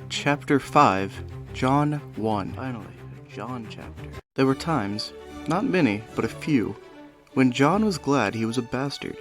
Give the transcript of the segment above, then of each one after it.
Chapter 5, John 1. Finally, a John chapter. There were times, not many, but a few, when John was glad he was a bastard.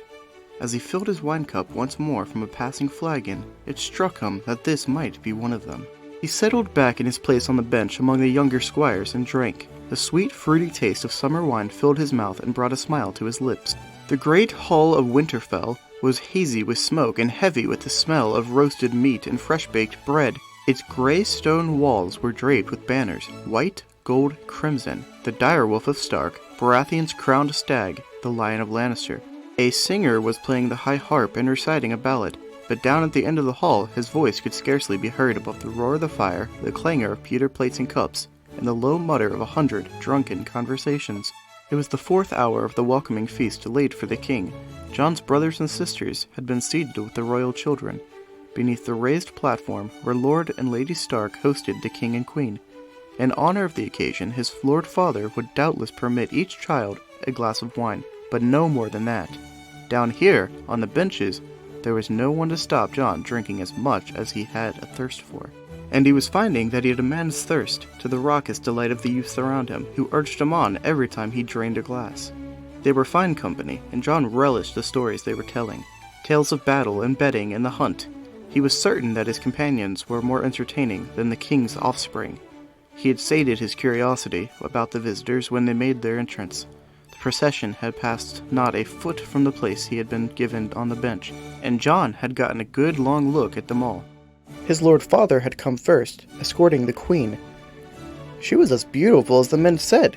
As he filled his wine cup once more from a passing flagon, it struck him that this might be one of them. He settled back in his place on the bench among the younger squires and drank. The sweet, fruity taste of summer wine filled his mouth and brought a smile to his lips. The great hall of Winterfell was hazy with smoke and heavy with the smell of roasted meat and fresh-baked bread. Its grey stone walls were draped with banners, white, gold, crimson. The direwolf of Stark, Baratheon's crowned stag, the Lion of Lannister. A singer was playing the high harp and reciting a ballad, but down at the end of the hall his voice could scarcely be heard above the roar of the fire, the clangor of pewter plates and cups, and the low mutter of 100 drunken conversations. It was the 4th hour of the welcoming feast laid for the king. Jon's brothers and sisters had been seated with the royal children, beneath the raised platform where Lord and Lady Stark hosted the king and queen. In honor of the occasion, his Lord Father would doubtless permit each child a glass of wine, but no more than that. Down here, on the benches, there was no one to stop Jon drinking as much as he had a thirst for. And he was finding that he had a man's thirst, to the raucous delight of the youths around him, who urged him on every time he drained a glass. They were fine company, and Jon relished the stories they were telling, tales of battle and betting and the hunt. He was certain that his companions were more entertaining than the king's offspring. He had sated his curiosity about the visitors when they made their entrance. The procession had passed not a foot from the place he had been given on the bench, and Jon had gotten a good long look at them all. His Lord Father had come first, escorting the queen. She was as beautiful as the men said.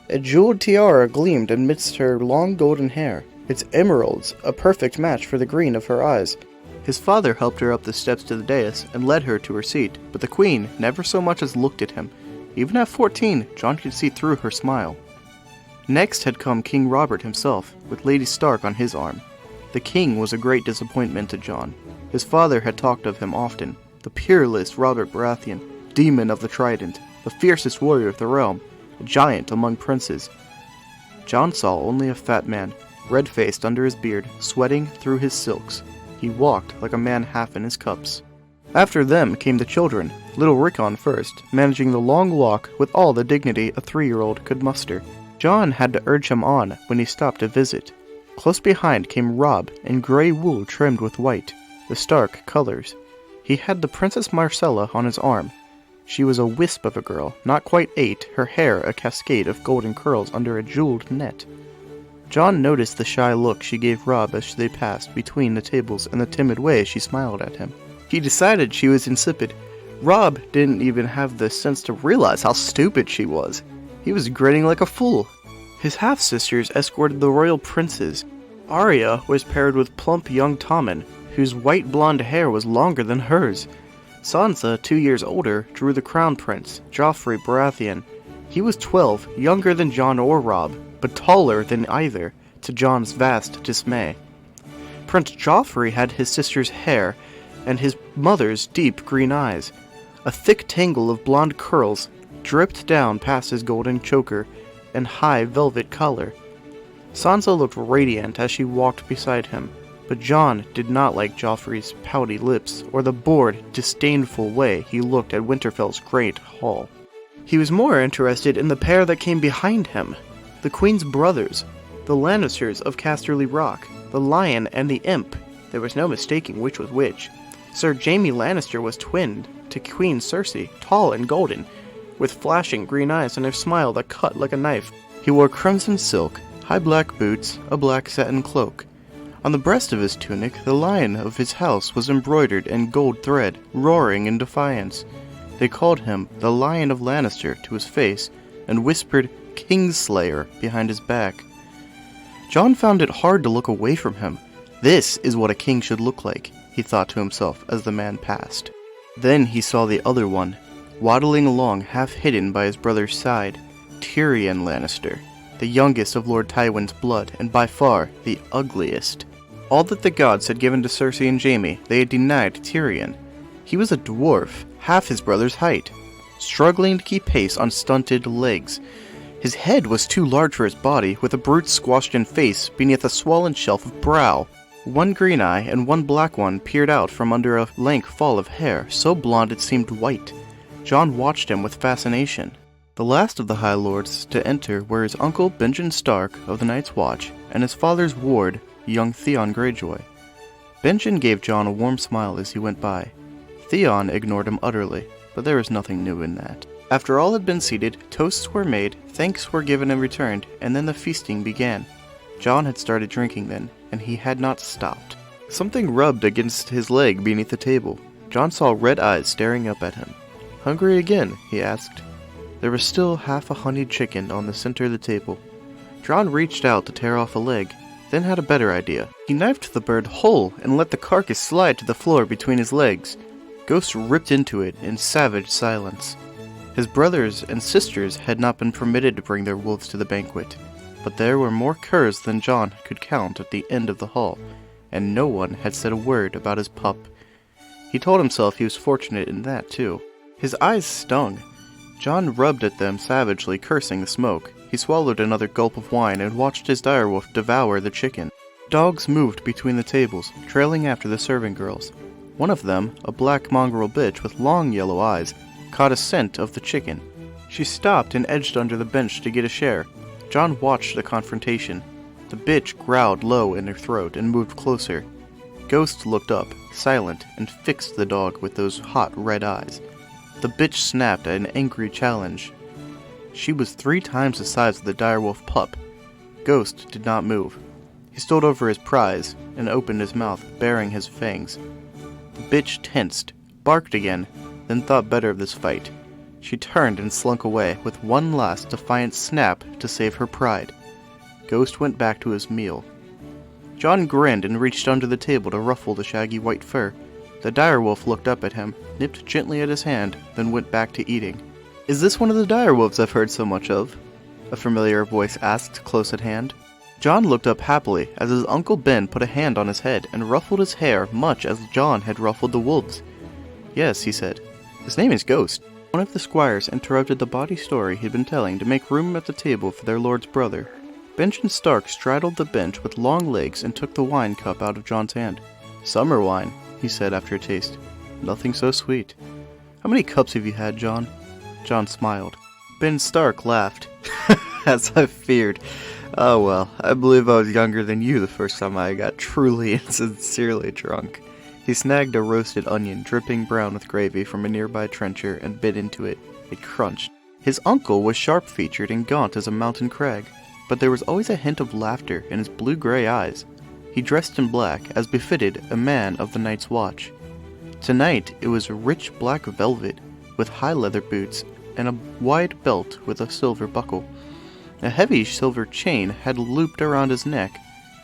A jeweled tiara gleamed amidst her long golden hair, its emeralds a perfect match for the green of her eyes. His father helped her up the steps to the dais and led her to her seat, but the queen never so much as looked at him. Even at 14, Jon could see through her smile. Next had come King Robert himself, with Lady Stark on his arm. The king was a great disappointment to Jon. His father had talked of him often, the peerless Robert Baratheon, demon of the Trident, the fiercest warrior of the realm, a giant among princes. Jon saw only a fat man, red-faced under his beard, sweating through his silks. He walked like a man half in his cups. After them came the children, little Rickon first, managing the long walk with all the dignity a 3-year-old could muster. Jon had to urge him on when he stopped to visit. Close behind came Robb in grey wool trimmed with white, the Stark colors. He had the Princess Marcella on his arm. She was a wisp of a girl, not quite 8, her hair a cascade of golden curls under a jeweled net. Jon noticed the shy look she gave Robb as they passed between the tables and the timid way she smiled at him. He decided she was insipid. Robb didn't even have the sense to realize how stupid she was. He was grinning like a fool. His half-sisters escorted the royal princes. Arya was paired with plump young Tommen, whose white blonde hair was longer than hers. Sansa, 2 years older, drew the crown prince, Joffrey Baratheon. He was 12, younger than Jon or Robb, but taller than either, to Jon's vast dismay. Prince Joffrey had his sister's hair and his mother's deep green eyes. A thick tangle of blonde curls dripped down past his golden choker and high velvet collar. Sansa looked radiant as she walked beside him, but Jon did not like Joffrey's pouty lips or the bored, disdainful way he looked at Winterfell's great hall. He was more interested in the pair that came behind him, the Queen's brothers, the Lannisters of Casterly Rock, the Lion and the Imp. There was no mistaking which was which. Sir Jaime Lannister was twinned to Queen Cersei, tall and golden, with flashing green eyes and a smile that cut like a knife. He wore crimson silk, high black boots, a black satin cloak. On the breast of his tunic, the lion of his house was embroidered in gold thread, roaring in defiance. They called him the Lion of Lannister to his face, and whispered Kingslayer behind his back. Jon found it hard to look away from him. This is what a king should look like, he thought to himself as the man passed. Then he saw the other one, waddling along half hidden by his brother's side, Tyrion Lannister, the youngest of Lord Tywin's blood, and by far the ugliest. All that the gods had given to Cersei and Jaime, they had denied Tyrion. He was a dwarf, half his brother's height, struggling to keep pace on stunted legs. His head was too large for his body, with a brute squashed in face beneath a swollen shelf of brow. One green eye and one black one peered out from under a lank fall of hair, so blond it seemed white. Jon watched him with fascination. The last of the High Lords to enter were his uncle Benjen Stark of the Night's Watch and his father's ward, young Theon Greyjoy. Benjen gave Jon a warm smile as he went by. Theon ignored him utterly, but there was nothing new in that. After all had been seated, toasts were made, thanks were given and returned, and then the feasting began. Jon had started drinking then, and he had not stopped. Something rubbed against his leg beneath the table. Jon saw red eyes staring up at him. "Hungry again?" he asked. There was still half a honeyed chicken on the center of the table. Jon reached out to tear off a leg, then had a better idea. He knifed the bird whole and let the carcass slide to the floor between his legs. Ghost ripped into it in savage silence. His brothers and sisters had not been permitted to bring their wolves to the banquet, but there were more curs than Jon could count at the end of the hall, and no one had said a word about his pup. He told himself he was fortunate in that, too. His eyes stung. Jon rubbed at them savagely, cursing the smoke. He swallowed another gulp of wine and watched his direwolf devour the chicken. Dogs moved between the tables, trailing after the serving girls. One of them, a black mongrel bitch with long yellow eyes, caught a scent of the chicken. She stopped and edged under the bench to get a share. Jon watched the confrontation. The bitch growled low in her throat and moved closer. Ghost looked up, silent, and fixed the dog with those hot red eyes. The bitch snapped at an angry challenge. She was 3 times the size of the direwolf pup. Ghost did not move. He stood over his prize and opened his mouth, baring his fangs. The bitch tensed, barked again, then thought better of this fight. She turned and slunk away with one last defiant snap to save her pride. Ghost went back to his meal. Jon grinned and reached under the table to ruffle the shaggy white fur. The direwolf looked up at him, nipped gently at his hand, then went back to eating. "Is this one of the direwolves I've heard so much of?" a familiar voice asked close at hand. Jon looked up happily as his Uncle Ben put a hand on his head and ruffled his hair much as Jon had ruffled the wolves. "Yes," he said. "His name is Ghost." One of the squires interrupted the bawdy story he'd been telling to make room at the table for their lord's brother. Benjen Stark straddled the bench with long legs and took the wine cup out of Jon's hand. "Summer wine," he said after a taste. "Nothing so sweet." "How many cups have you had, Jon?" Jon smiled. Ben Stark laughed. "As I feared. Oh well, I believe I was younger than you the first time I got truly and sincerely drunk." He snagged a roasted onion dripping brown with gravy from a nearby trencher and bit into it. It crunched. His uncle was sharp-featured and gaunt as a mountain crag, but there was always a hint of laughter in his blue-gray eyes. He dressed in black, as befitted a man of the Night's Watch. Tonight it was rich black velvet, with high leather boots, and a wide belt with a silver buckle. A heavy silver chain had looped around his neck.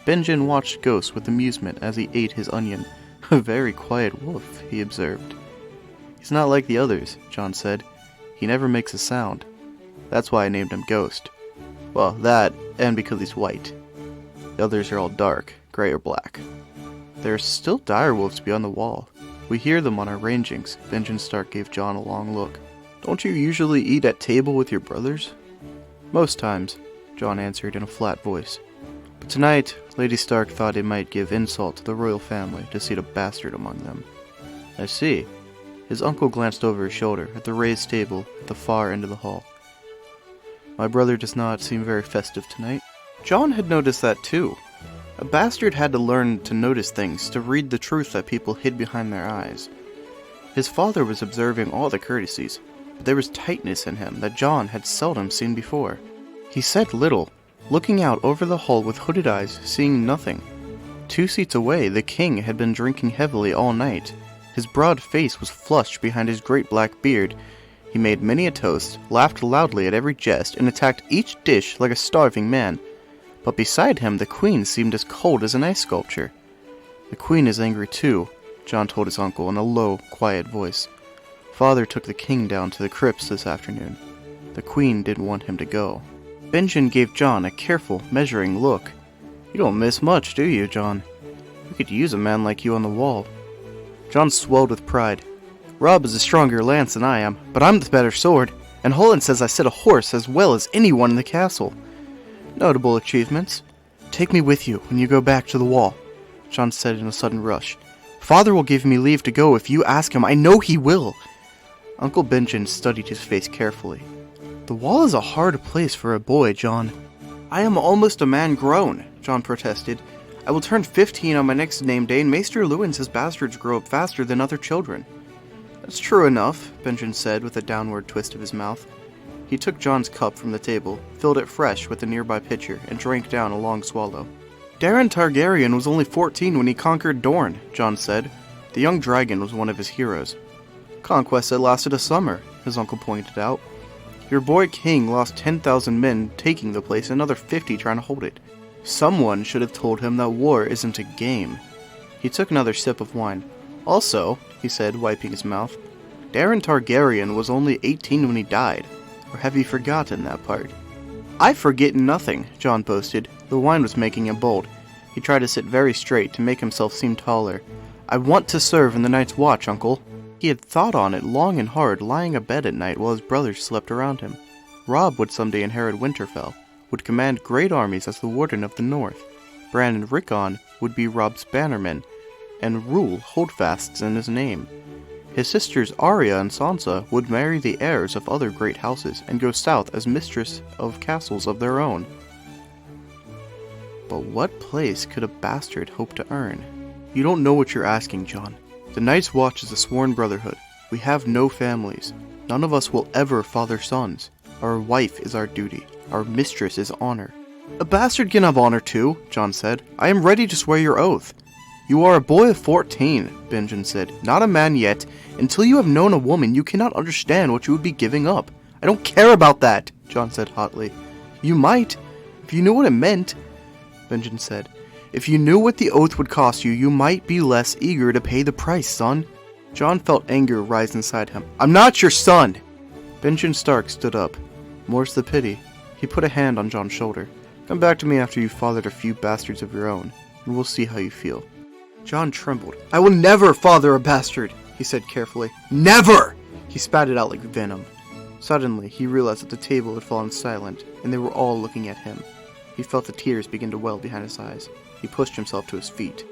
Benjen watched Ghost with amusement as he ate his onion. "A very quiet wolf," he observed. "He's not like the others," Jon said. "He never makes a sound. That's why I named him Ghost. Well, that, and because he's white. The others are all dark, gray or black. There are still direwolves beyond the wall. We hear them on our rangings." Benjen Stark gave Jon a long look. "Don't you usually eat at table with your brothers?" "Most times," Jon answered in a flat voice. "But tonight, Lady Stark thought it might give insult to the royal family to seat a bastard among them." "I see." His uncle glanced over his shoulder at the raised table at the far end of the hall. "My brother does not seem very festive tonight." Jon had noticed that too. A bastard had to learn to notice things, to read the truth that people hid behind their eyes. His father was observing all the courtesies, but there was tightness in him that Jon had seldom seen before. He said little, looking out over the hall with hooded eyes, seeing nothing. 2 seats away, the king had been drinking heavily all night. His broad face was flushed behind his great black beard. He made many a toast, laughed loudly at every jest, and attacked each dish like a starving man. But beside him, the queen seemed as cold as an ice sculpture. "The queen is angry too," Jon told his uncle in a low, quiet voice. "Father took the king down to the crypts this afternoon. The queen didn't want him to go." Benjen gave Jon a careful, measuring look. "You don't miss much, do you, Jon? We could use a man like you on the wall." Jon swelled with pride. "Robb is a stronger lance than I am, but I'm the better sword, and Holland says I sit a horse as well as anyone in the castle. Notable achievements. Take me with you when you go back to the wall. John said in a sudden rush. Father will give me leave to go if you ask him. I know he will. Uncle Benjen studied his face carefully. The wall is a hard place for a boy, John. I am almost a man grown, John protested. I will turn 15 on my next name day, and Maester Lewin says bastards grow up faster than other children. That's true enough, Benjen said with a downward twist of his mouth. He took John's cup from the table, filled it fresh with a nearby pitcher, and drank down a long swallow. Daeron Targaryen was only 14 when he conquered Dorne, John said. The young dragon was one of his heroes. Conquest had lasted a summer, his uncle pointed out. Your boy King lost 10,000 men taking the place and another 50 trying to hold it. Someone should have told him that war isn't a game. He took another sip of wine. Also, he said, wiping his mouth, Daeron Targaryen was only 18 when he died. Or have you forgotten that part? I forget nothing, John boasted. The wine was making him bold. He tried to sit very straight to make himself seem taller. I want to serve in the Night's Watch, Uncle. He had thought on it long and hard, lying abed at night while his brothers slept around him. Robb would someday inherit Winterfell, would command great armies as the Warden of the North. Bran and Rickon would be Robb's bannermen, and rule holdfasts in his name. His sisters Arya and Sansa would marry the heirs of other great houses and go south as mistress of castles of their own. But what place could a bastard hope to earn? You don't know what you're asking, John. The Night's Watch is a sworn brotherhood. We have no families. None of us will ever father sons. Our wife is our duty. Our mistress is honor. A bastard can have honor too, John said. I am ready to swear your oath. You are a boy of 14, Benjen said. Not a man yet. Until you have known a woman, you cannot understand what you would be giving up. I don't care about that, John said hotly. You might, if you knew what it meant, Benjen said. If you knew what the oath would cost you, you might be less eager to pay the price, son. John felt anger rise inside him. I'm not your son! Benjen Stark stood up. More's the pity. He put a hand on John's shoulder. Come back to me after you've fathered a few bastards of your own, and we'll see how you feel. John trembled. I will never father a bastard, he said carefully. Never! He spat it out like venom. Suddenly, he realized that the table had fallen silent, and they were all looking at him. He felt the tears begin to well behind his eyes. He pushed himself to his feet.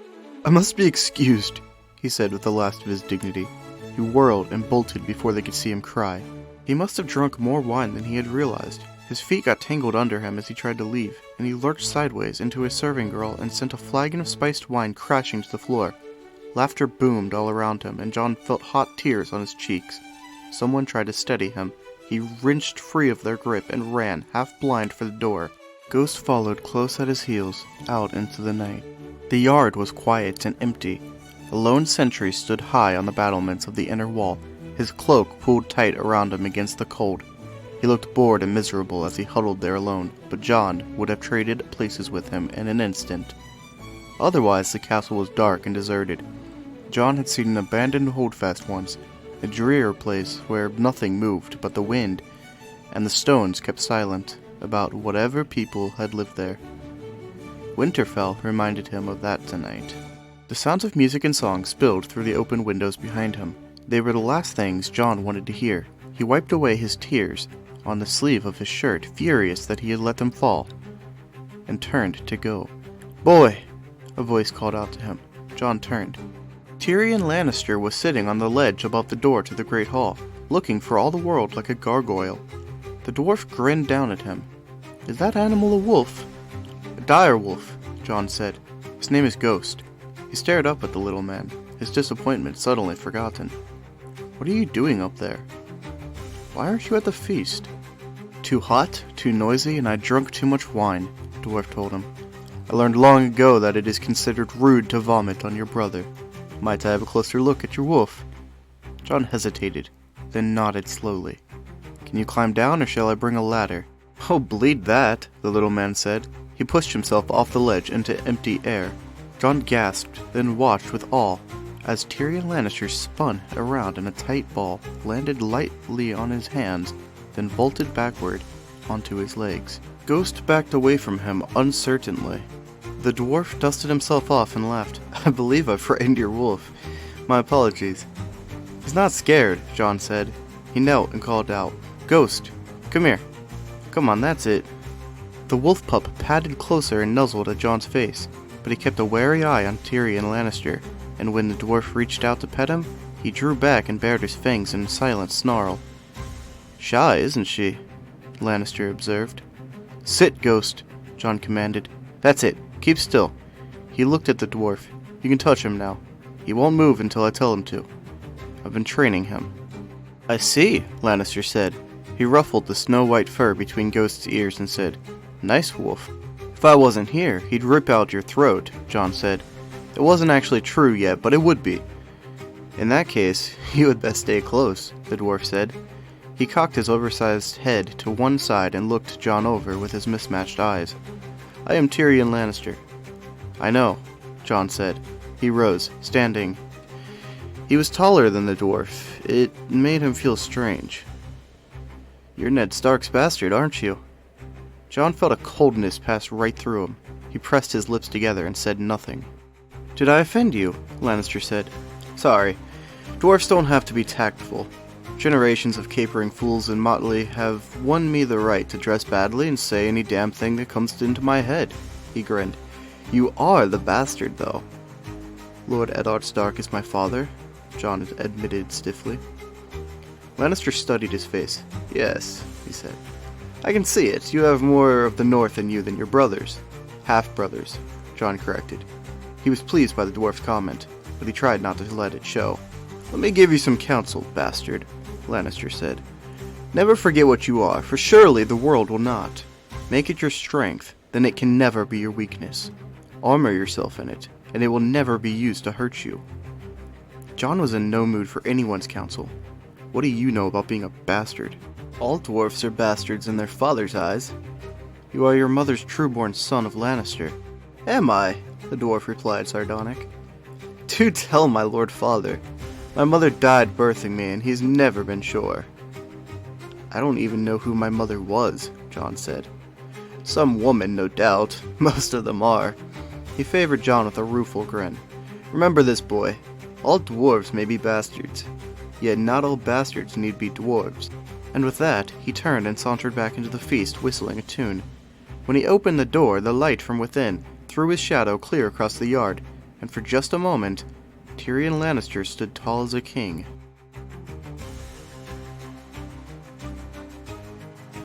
I must be excused, he said with the last of his dignity. He whirled and bolted before they could see him cry. He must have drunk more wine than he had realized. His feet got tangled under him as he tried to leave, and he lurched sideways into a serving girl and sent a flagon of spiced wine crashing to the floor. Laughter boomed all around him, and John felt hot tears on his cheeks. Someone tried to steady him. He wrenched free of their grip and ran, half blind, for the door. Ghost followed close at his heels, out into the night. The yard was quiet and empty. A lone sentry stood high on the battlements of the inner wall, his cloak pulled tight around him against the cold. He looked bored and miserable as he huddled there alone, but John would have traded places with him in an instant. Otherwise, the castle was dark and deserted. John had seen an abandoned holdfast once, a drear place where nothing moved but the wind, and the stones kept silent about whatever people had lived there. Winterfell reminded him of that tonight. The sounds of music and song spilled through the open windows behind him. They were the last things John wanted to hear. He wiped away his tears on the sleeve of his shirt, furious that he had let them fall, and turned to go. Boy! A voice called out to him. John turned. Tyrion Lannister was sitting on the ledge above the door to the great hall, looking for all the world like a gargoyle. The dwarf grinned down at him. Is that animal a wolf? A dire wolf, John said. His name is Ghost. He stared up at the little man, his disappointment suddenly forgotten. What are you doing up there? Why aren't you at the feast? Too hot, too noisy, and I drunk too much wine, the dwarf told him. I learned long ago that it is considered rude to vomit on your brother. Might I have a closer look at your wolf? John hesitated, then nodded slowly. Can you climb down, or shall I bring a ladder? Oh, bleed that, the little man said. He pushed himself off the ledge into empty air. John gasped, then watched with awe as Tyrion Lannister spun around in a tight ball, landed lightly on his hands, then vaulted backward onto his legs. Ghost backed away from him uncertainly. The dwarf dusted himself off and laughed. I believe I frightened your wolf. My apologies. He's not scared, John said. He knelt and called out, Ghost, come here. Come on, that's it. The wolf pup padded closer and nuzzled at John's face. but he kept a wary eye on Tyrion Lannister, and when the dwarf reached out to pet him, he drew back and bared his fangs in a silent snarl. "Shy, isn't she?" Lannister observed. "Sit, Ghost," Jon commanded. "That's it. Keep still." He looked at the dwarf. "You can touch him now. He won't move until I tell him to. I've been training him." "I see," Lannister said. He ruffled the snow-white fur between Ghost's ears and said, "Nice wolf." "If I wasn't here, he'd rip out your throat," Jon said. "It wasn't actually true yet, but it would be." "In that case, you had best stay close," the dwarf said. He cocked his oversized head to one side and looked Jon over with his mismatched eyes. "I am Tyrion Lannister." "I know," Jon said. He rose, standing. He was taller than the dwarf. It made him feel strange. "You're Ned Stark's bastard, aren't you?" Jon felt a coldness pass right through him. He pressed his lips together and said nothing. "Did I offend you?" Lannister said. "Sorry. Dwarfs don't have to be tactful. Generations of capering fools in motley have won me the right to dress badly and say any damn thing that comes into my head." He grinned. "You are the bastard, though." "Lord Eddard Stark is my father," Jon admitted stiffly. Lannister studied his face. "Yes," he said. "I can see it. You have more of the North in you than your brothers." "Half-brothers," Jon corrected. He was pleased by the dwarf's comment, but he tried not to let it show. "Let me give you some counsel, bastard," Lannister said. "Never forget what you are, for surely the world will not. Make it your strength, then it can never be your weakness. Armor yourself in it, and it will never be used to hurt you." Jon was in no mood for anyone's counsel. "What do you know about being a bastard?" "All dwarfs are bastards in their father's eyes." "You are your mother's true-born son of Lannister." "Am I?" the dwarf replied, sardonic. "Do tell my lord father. My mother died birthing me, and he's never been sure." "I don't even know who my mother was," Jon said. "Some woman, no doubt. Most of them are." He favored Jon with a rueful grin. "Remember this, boy. All dwarves may be bastards, yet not all bastards need be dwarves." And with that, he turned and sauntered back into the feast, whistling a tune. When he opened the door, the light from within threw his shadow clear across the yard, and for just a moment, Tyrion Lannister stood tall as a king.